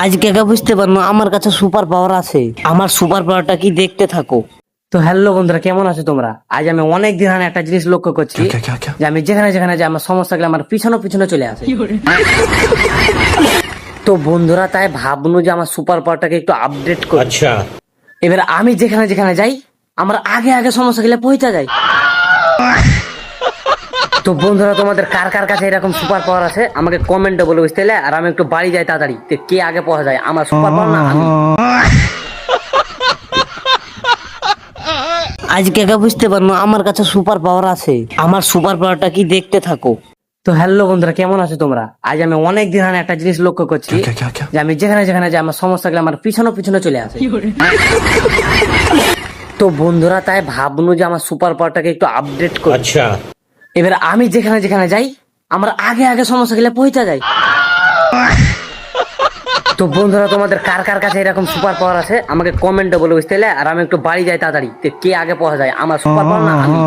আজকে একা বুঝতে পারলো আমার কাছে সুপার পাওয়ার আছে। আমার সুপার পাওয়ারটা কি দেখতে থাকো। তো হ্যালো বন্ধুরা, কেমন আছো তোমরা? আজ আমি অনেক দিন ধরে একটা জিনিস লক্ষ্য করছি যে আমি যেখানে যেখানে যাই আমার সমস্যা গেলে আমার পিছনে পিছনে চলে আসে। তো বন্ধুরা তাই ভাবনু যে আমার সুপার পাওয়ারটাকে একটু আপডেট করি। अच्छा। এবার আমি যেখানে যেখানে যাই আমার আগে আগে সমস্যা গেলে পৌঁছা যায়। তো বন্ধুরা তোমাদের কার কার কাছে এরকম সুপার পাওয়ার আছে আমাকে কমেন্টে বলে বুঝতে আর আমি একটু বাড়ি যাই তাড়াতাড়ি। তো কে আগে পৌঁছা যায়, আমার সুপার পাওয়ার না আমি? আজকে একা বুঝতে পারলো আমার কাছে সুপার পাওয়ার আছে। আমার সুপার পাওয়ারটা কি দেখতে থাকো। তো হ্যালো বন্ধুরা, কেমন আছো তোমরা? আজ আমি অনেক দিন ধরে একটা জিনিস লক্ষ্য করছি যে আমি যেখানে যেখানে যাই আমার সমস্যা গেলে আমার পিছনে পিছনে চলে আসে। তো বন্ধুরা তাই ভাবনু যে আমার সুপার পাওয়ারটাকে একটু আপডেট করি। अच्छा। এবার আমি যেখানে যেখানে যাই আমার আগে আগে সমস্যা গেলে পৌঁছা যায়। তো বন্ধুরা তোমাদের কার কার কাছে এরকম সুপার পাওয়ার আছে আমাকে কমেন্টে বলে বুঝতে আর আমি একটু বাড়ি যাই তাড়াতাড়ি। তো কে আগে পৌঁছা যায়, আমার সুপার পাওয়ার না আমি?